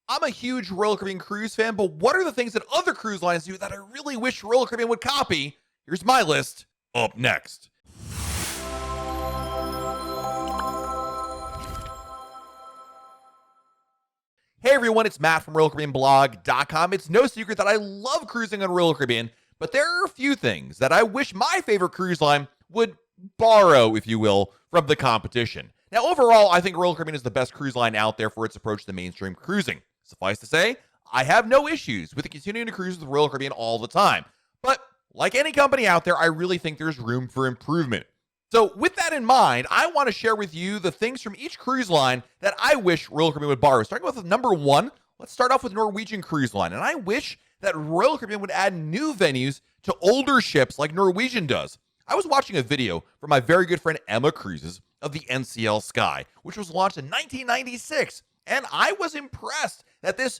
I'm a huge Royal Caribbean cruise fan, but what are the things that other cruise lines do that I really wish Royal Caribbean would copy? Here's my list up next. Hey everyone, it's Matt from RoyalCaribbeanBlog.com. It's no secret that I love cruising on Royal Caribbean, but there are a few things that I wish my favorite cruise line would borrow, if you will, from the competition. Now, overall, I think Royal Caribbean is the best cruise line out there for its approach to mainstream cruising. Suffice to say, I have no issues with continuing to cruise with Royal Caribbean all the time. But like any company out there, I really think there's room for improvement. So with that in mind, I want to share with you the things from each cruise line that I wish Royal Caribbean would borrow. Starting with number one, let's start off with Norwegian Cruise Line. And I wish that Royal Caribbean would add new venues to older ships like Norwegian does. I was watching a video from my very good friend Emma Cruises of the NCL Sky, which was launched in 1996. And I was impressed that this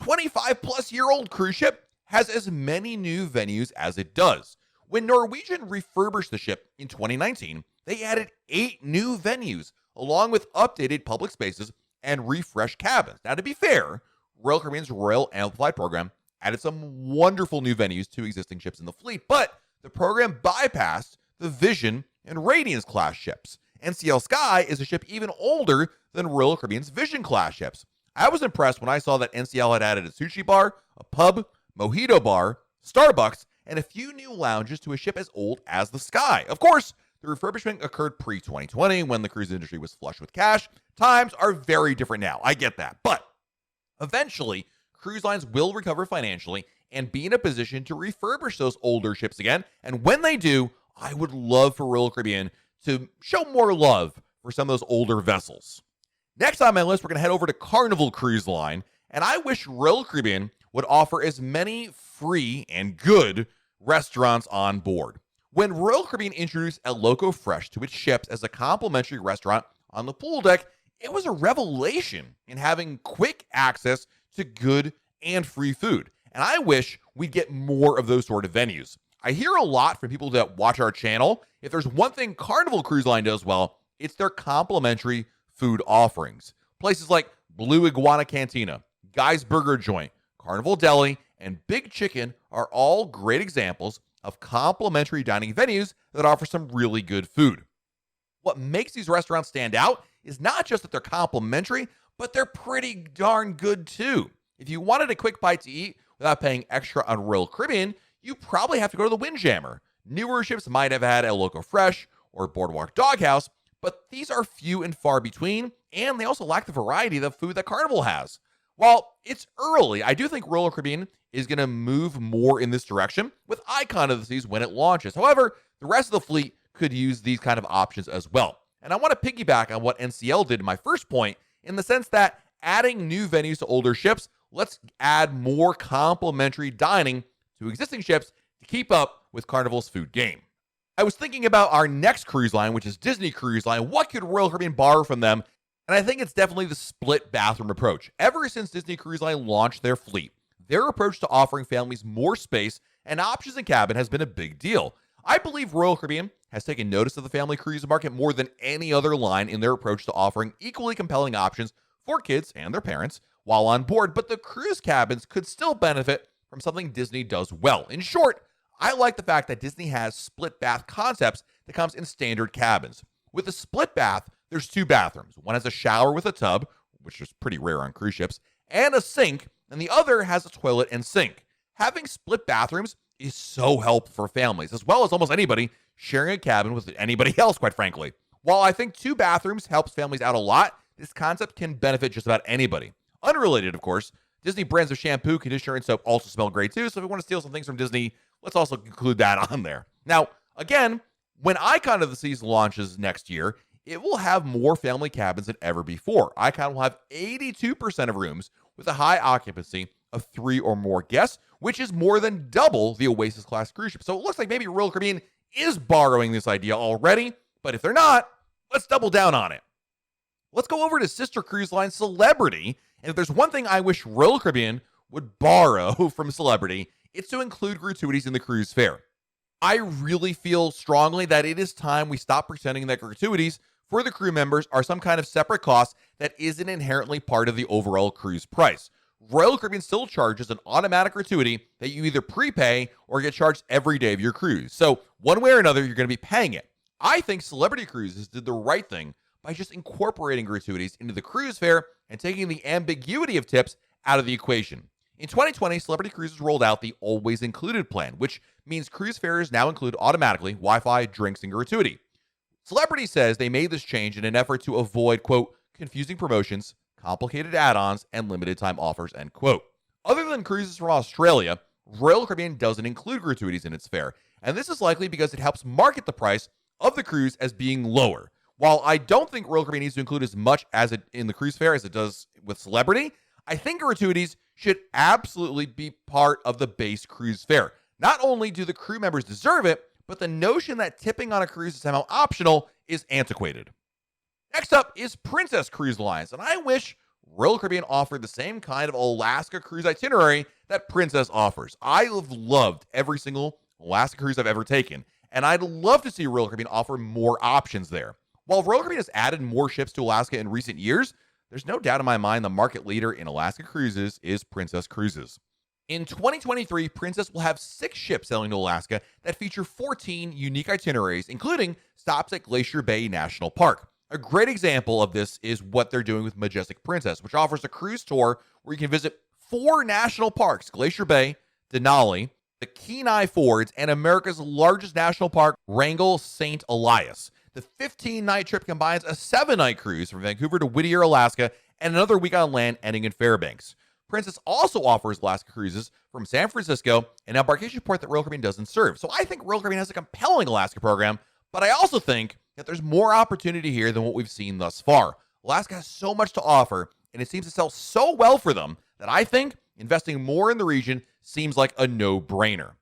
25 plus year old cruise ship has as many new venues as it does. When Norwegian refurbished the ship in 2019, they added 8 new venues, along with updated public spaces and refreshed cabins. Now, to be fair, Royal Caribbean's Royal Amplified program added some wonderful new venues to existing ships in the fleet, but the program bypassed the Vision and Radiance class ships. NCL Sky is a ship even older than Royal Caribbean's Vision class ships. I was impressed when I saw that NCL had added a sushi bar, a pub, mojito bar, Starbucks, and a few new lounges to a ship as old as the Sky. Of course, the refurbishment occurred pre-2020 when the cruise industry was flush with cash. Times are very different now. I get that. But eventually, cruise lines will recover financially and be in a position to refurbish those older ships again. And when they do, I would love for Royal Caribbean to show more love for some of those older vessels. Next on my list, we're going to head over to Carnival Cruise Line. And I wish Royal Caribbean would offer as many free and good restaurants on board. When Royal Caribbean introduced El Loco Fresh to its ships as a complimentary restaurant on the pool deck, it was a revelation in having quick access to good and free food. And I wish we'd get more of those sort of venues. I hear a lot from people that watch our channel. If there's one thing Carnival Cruise Line does well, it's their complimentary food offerings. Places like Blue Iguana Cantina, Guy's Burger Joint, Carnival Deli, and Big Chicken are all great examples of complimentary dining venues that offer some really good food. What makes these restaurants stand out is not just that they're complimentary, but they're pretty darn good too. If you wanted a quick bite to eat without paying extra on Royal Caribbean, you probably have to go to the Windjammer. Newer ships might have had El Loco Fresh or Boardwalk Doghouse, but these are few and far between, and they also lack the variety of the food that Carnival has. While it's early, I do think Royal Caribbean is going to move more in this direction with Icon of the Seas when it launches. However, the rest of the fleet could use these kind of options as well. And I want to piggyback on what NCL did in my first point in the sense that adding new venues to older ships, let's add more complimentary dining to existing ships to keep up with Carnival's food game. I was thinking about our next cruise line, which is Disney Cruise Line. What could Royal Caribbean borrow from them? And I think it's definitely the split bathroom approach. Ever since Disney Cruise Line launched their fleet, their approach to offering families more space and options in cabin has been a big deal. I believe Royal Caribbean has taken notice of the family cruise market more than any other line in their approach to offering equally compelling options for kids and their parents while on board, but the cruise cabins could still benefit from something Disney does well. In short, I like the fact that Disney has split bath concepts that comes in standard cabins. With a split bath, there's 2 bathrooms. One has a shower with a tub, which is pretty rare on cruise ships, and a sink, and the other has a toilet and sink. Having split bathrooms is so helpful for families, as well as almost anybody sharing a cabin with anybody else, quite frankly. While I think 2 bathrooms helps families out a lot, this concept can benefit just about anybody. Unrelated, of course, Disney brands of shampoo, conditioner, and soap also smell great too, so if you want to steal some things from Disney, let's also include that on there. Now, again, when Icon of the Seas launches next year, it will have more family cabins than ever before. Icon will have 82% of rooms with a high occupancy of 3 or more guests, which is more than double the Oasis class cruise ship. So it looks like maybe Royal Caribbean is borrowing this idea already, but if they're not, let's double down on it. Let's go over to sister cruise line Celebrity, and if there's one thing I wish Royal Caribbean would borrow from Celebrity, it's to include gratuities in the cruise fare. I really feel strongly that it is time we stop pretending that gratuities for the crew members are some kind of separate cost that isn't inherently part of the overall cruise price. Royal Caribbean still charges an automatic gratuity that you either prepay or get charged every day of your cruise. So one way or another, you're going to be paying it. I think Celebrity Cruises did the right thing by just incorporating gratuities into the cruise fare and taking the ambiguity of tips out of the equation. In 2020, Celebrity Cruises rolled out the Always Included plan, which means cruise fares now include automatically Wi-Fi, drinks, and gratuity. Celebrity says they made this change in an effort to avoid, quote, confusing promotions, complicated add-ons, and limited time offers, end quote. Other than cruises from Australia, Royal Caribbean doesn't include gratuities in its fare, and this is likely because it helps market the price of the cruise as being lower. While I don't think Royal Caribbean needs to include as much as it in the cruise fare as it does with Celebrity, I think gratuities should absolutely be part of the base cruise fare. Not only do the crew members deserve it, but the notion that tipping on a cruise is somehow optional is antiquated. Next up is Princess Cruise Lines, and I wish Royal Caribbean offered the same kind of Alaska cruise itinerary that Princess offers. I have loved every single Alaska cruise I've ever taken, and I'd love to see Royal Caribbean offer more options there. While Royal Caribbean has added more ships to Alaska in recent years, there's no doubt in my mind the market leader in Alaska cruises is Princess Cruises. In 2023, Princess will have 6 ships sailing to Alaska that feature 14 unique itineraries, including stops at Glacier Bay National Park. A great example of this is what they're doing with Majestic Princess, which offers a cruise tour where you can visit 4 national parks, Glacier Bay, Denali, the Kenai Fords, and America's largest national park, Wrangell St. Elias. The 15-night trip combines a 7-night cruise from Vancouver to Whittier, Alaska, and another week on land ending in Fairbanks. Princess also offers Alaska cruises from San Francisco, an embarkation port that Royal Caribbean doesn't serve. So I think Royal Caribbean has a compelling Alaska program, but I also think that there's more opportunity here than what we've seen thus far. Alaska has so much to offer, and it seems to sell so well for them that I think investing more in the region seems like a no-brainer.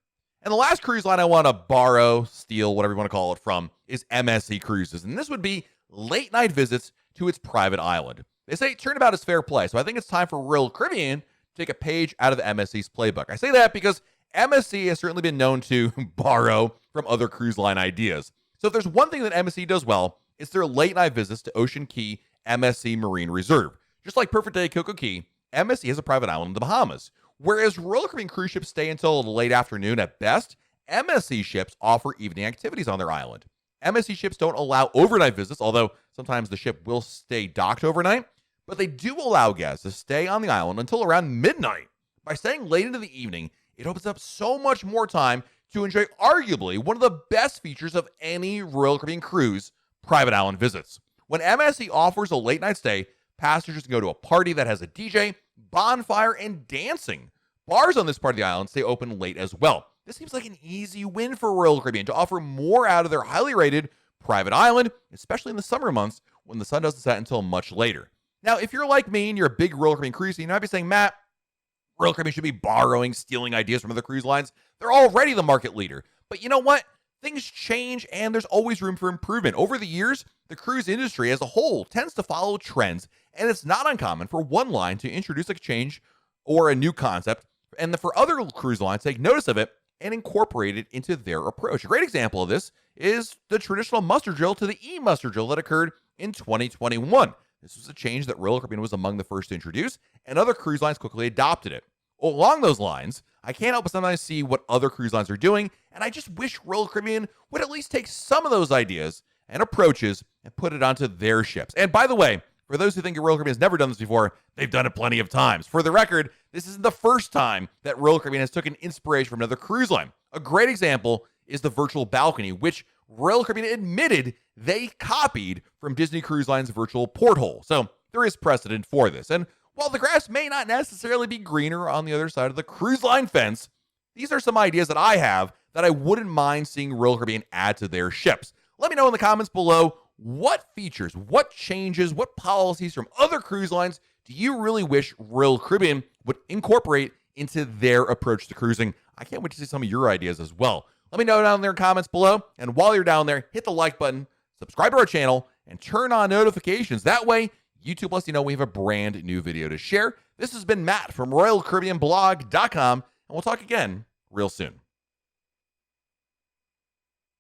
And the last cruise line I want to borrow, steal, whatever you want to call it from, is MSC Cruises. And this would be late-night visits to its private island. They say turnabout is fair play, so I think it's time for Royal Caribbean to take a page out of MSC's playbook. I say that because MSC has certainly been known to borrow from other cruise line ideas. So if there's one thing that MSC does well, it's their late-night visits to Ocean Key MSC Marine Reserve. Just like Perfect Day Coco Key, MSC has a private island in the Bahamas. Whereas Royal Caribbean cruise ships stay until the late afternoon at best, MSC ships offer evening activities on their island. MSC ships don't allow overnight visits, although sometimes the ship will stay docked overnight, but they do allow guests to stay on the island until around midnight. By staying late into the evening, it opens up so much more time to enjoy arguably one of the best features of any Royal Caribbean cruise, private island visits. When MSC offers a late night stay, passengers can go to a party that has a DJ, bonfire, and dancing. Bars on this part of the island stay open late as well. This seems like an easy win for Royal Caribbean to offer more out of their highly rated private island, especially in the summer months when the sun doesn't set until much later. Now, if you're like me and you're a big Royal Caribbean cruise, you might be saying, Matt, Royal Caribbean should be borrowing, stealing ideas from other cruise lines. They're already the market leader. But you know what? Things change and there's always room for improvement. Over the years, the cruise industry as a whole tends to follow trends, and it's not uncommon for one line to introduce a change or a new concept, and for other cruise lines to take notice of it and incorporate it into their approach. A great example of this is the traditional muster drill to the e-muster drill that occurred in 2021. This was a change that Royal Caribbean was among the first to introduce, and other cruise lines quickly adopted it. Along those lines, I can't help but sometimes see what other cruise lines are doing, and I just wish Royal Caribbean would at least take some of those ideas and approaches and put it onto their ships. And by the way, for those who think Royal Caribbean has never done this before, they've done it plenty of times. For the record, this isn't the first time that Royal Caribbean has taken inspiration from another cruise line. A great example is the virtual balcony, which Royal Caribbean admitted they copied from Disney Cruise Line's virtual porthole. So there is precedent for this. And while the grass may not necessarily be greener on the other side of the cruise line fence, these are some ideas that I have that I wouldn't mind seeing Royal Caribbean add to their ships. Let me know in the comments below what features, what changes, what policies from other cruise lines do you really wish Royal Caribbean would incorporate into their approach to cruising? I can't wait to see some of your ideas as well. Let me know down there in the comments below. And while you're down there, hit the like button, subscribe to our channel, and turn on notifications. That way, YouTube lets you know we have a brand new video to share. This has been Matt from RoyalCaribbeanBlog.com, and we'll talk again real soon.